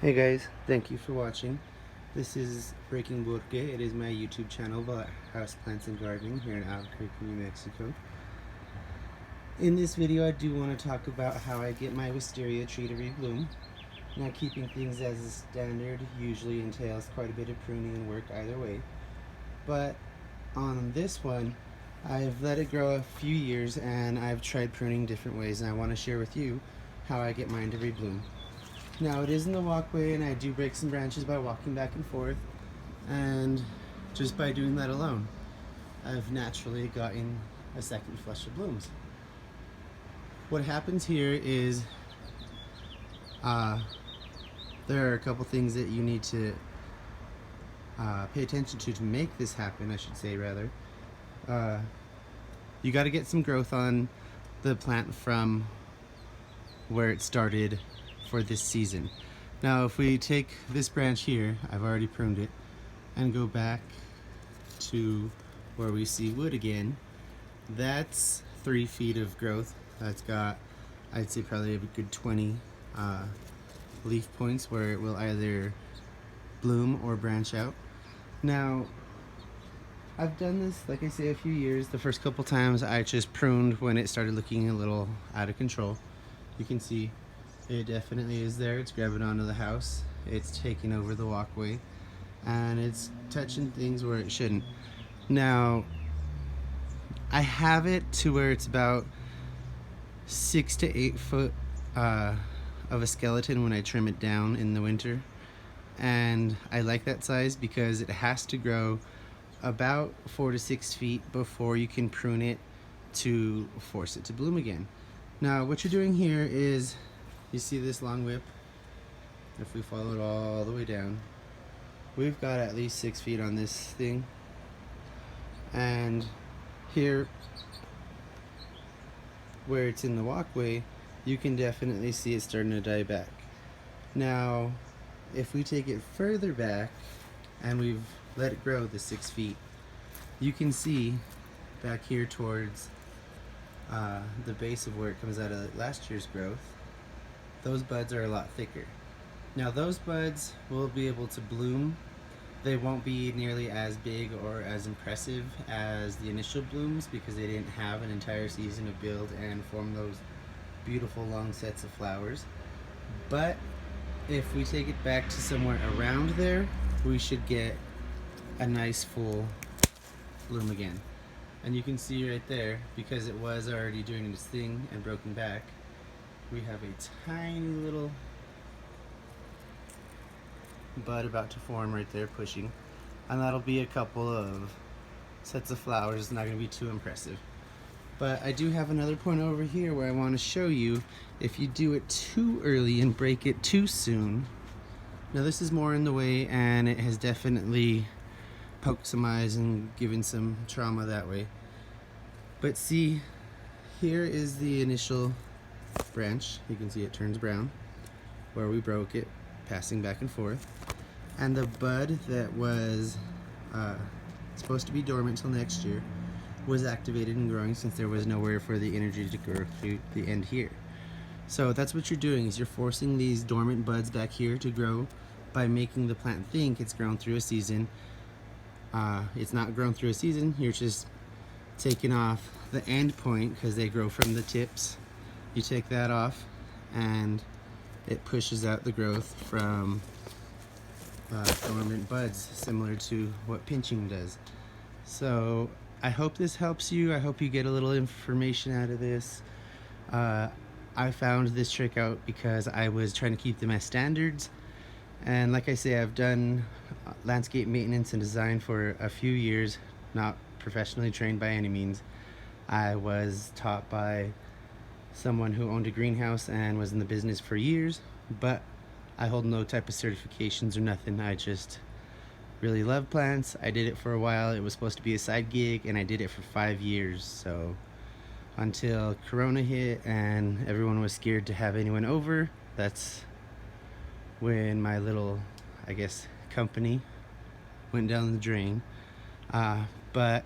Hey guys, thank you for watching. This is Breaking Burke. It is my YouTube channel about houseplants and gardening here in Albuquerque, New Mexico. In this video I do want to talk about how I get my wisteria tree to rebloom. Now, keeping things as a standard usually entails quite a bit of pruning and work either way. But on this one, I've let it grow a few years and I've tried pruning different ways, and I want to share with you how I get mine to rebloom. Now, it is in the walkway and I do break some branches by walking back and forth, and just by doing that alone I've naturally gotten a second flush of blooms. What happens here is there are a couple things that you need to pay attention to make this happen, I should say rather. You got to get some growth on the plant from where it started for this season. Now, if we take this branch here, I've already pruned it, and go back to where we see wood again, that's 3 feet of growth. That's got, I'd say, probably a good 20 leaf points where it will either bloom or branch out. Now, I've done this, like I say, a few years. The first couple times I just pruned when it started looking a little out of control. You can see it definitely is there. It's grabbing onto the house, it's taking over the walkway, and it's touching things where it shouldn't. Now, I have it to where it's about 6 to 8 foot of a skeleton when I trim it down in the winter, and I like that size because it has to grow about 4 to 6 feet before you can prune it to force it to bloom again. Now, what you're doing here is, you see this long whip? If we follow it all the way down, we've got at least 6 feet on this thing, and here where it's in the walkway, you can definitely see it starting to die back. Now, if we take it further back and we've let it grow the 6 feet, you can see back here towards the base of where it comes out of last year's growth, those buds are a lot thicker. Now, those buds will be able to bloom. They won't be nearly as big or as impressive as the initial blooms because they didn't have an entire season to build and form those beautiful long sets of flowers. But if we take it back to somewhere around there, we should get a nice full bloom again. And you can see right there, because it was already doing its thing and broken back, we have a tiny little bud about to form right there, pushing, and that'll be a couple of sets of flowers. It's not going to be too impressive. But I do have another point over here where I want to show you, if you do it too early and break it too soon. Now, this is more in the way, and it has definitely poked some eyes and given some trauma that way. But see, here is the initial branch. You can see it turns brown where we broke it, passing back and forth, and the bud that was supposed to be dormant till next year was activated and growing, since there was nowhere for the energy to grow through the end here. So that's what you're doing, is you're forcing these dormant buds back here to grow by making the plant think it's grown through a season. It's not grown through a season. You're just taking off the end point, because they grow from the tips. You take that off and it pushes out the growth from dormant buds, similar to what pinching does. So I hope this helps you. I hope you get a little information out of this. I found this trick out because I was trying to keep them as standards, and like I say, I've done landscape maintenance and design for a few years, not professionally trained by any means. I was taught by someone who owned a greenhouse and was in the business for years, but I hold no type of certifications or nothing. I just really love plants. I did it for a while. It was supposed to be a side gig, and I did it for 5 years. So until Corona hit and everyone was scared to have anyone over, that's when my little, I guess, company went down the drain. But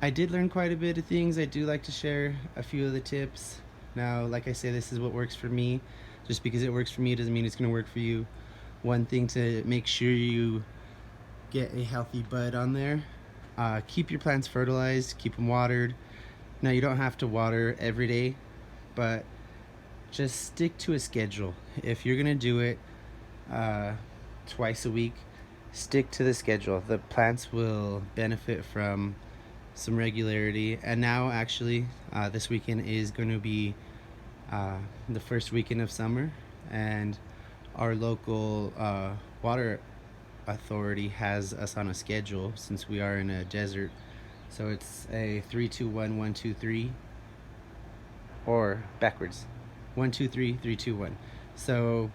I did learn quite a bit of things. I do like to share a few of the tips. Now, like I say, this is what works for me. Just because it works for me doesn't mean it's going to work for you. One thing to make sure you get a healthy bud on there. Keep your plants fertilized, keep them watered. Now you don't have to water every day, but just stick to a schedule. If you're gonna do it twice a week, stick to the schedule. The plants will benefit from some regularity. And now actually this weekend is going to be the first weekend of summer, and our local water authority has us on a schedule since we are in a desert. So it's a 3-2-1, 1-2-3, or backwards, 1-2-3, 3-2-1. So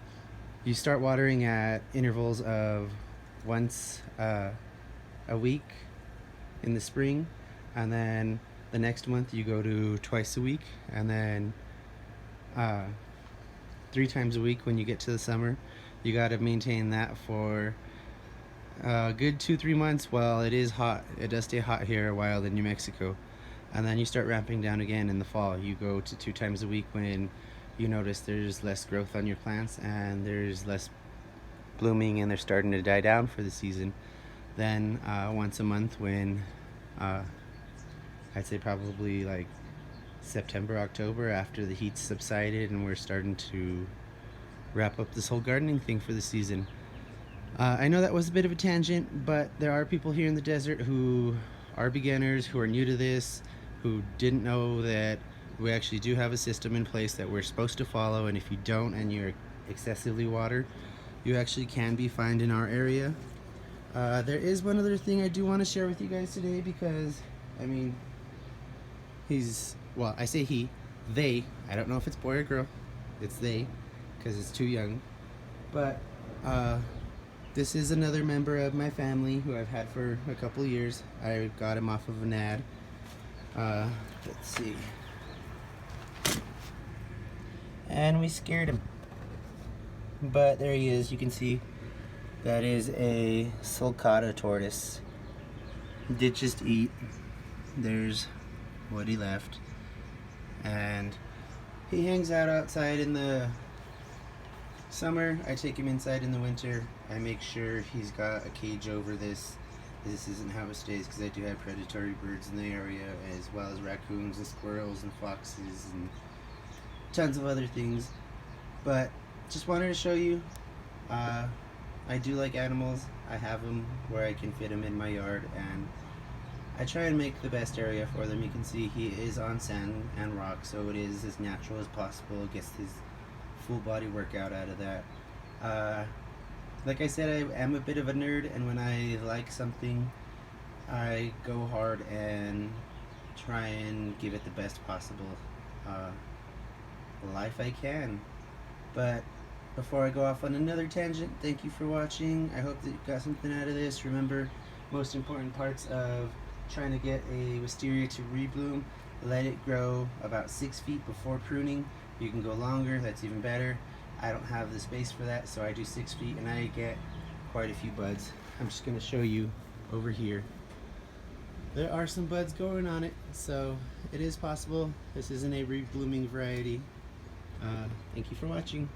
you start watering at intervals of once a week in the spring, and then the next month you go to twice a week, and then 3 times a week when you get to the summer. You got to maintain that for a good 2-3 months while it is hot. It does stay hot here a while in New Mexico, and then you start ramping down again in the fall. You go to 2 times a week when you notice there's less growth on your plants and there's less blooming and they're starting to die down for the season. Then once a month when I'd say probably like September, October, after the heat subsided and we're starting to wrap up this whole gardening thing for the season. I know that was a bit of a tangent, but there are people here in the desert who are beginners, who are new to this, who didn't know that we actually do have a system in place that we're supposed to follow, and if you don't and you're excessively watered, you actually can be fined in our area. There is one other thing I do want to share with you guys today, because I mean, well, I say they, I don't know if it's boy or girl, it's they, because it's too young, but this is another member of my family who I've had for a couple years. I got him off of an ad. Let's see. And we scared him. But there he is. You can see that is a sulcata tortoise. He did just eat. There's what he left. And he hangs out outside in the summer. I take him inside in the winter. I make sure he's got a cage over this. This isn't how it stays, because I do have predatory birds in the area, as well as raccoons and squirrels and foxes and tons of other things. But just wanted to show you, I do like animals. I have them where I can fit them in my yard, and I try and make the best area for them. You can see he is on sand and rock, so it is as natural as possible. Gets his full body workout out of that. Like I said, I am a bit of a nerd, and when I like something, I go hard and try and give it the best possible life I can. But before I go off on another tangent, thank you for watching. I hope that you got something out of this. Remember, most important parts of trying to get a wisteria to rebloom: let it grow about 6 feet before pruning. You can go longer, that's even better. I don't have the space for that, so I do 6 feet, and I get quite a few buds. I'm just going to show you over here. There are some buds going on it, so it is possible. This isn't a reblooming variety. Thank you for watching.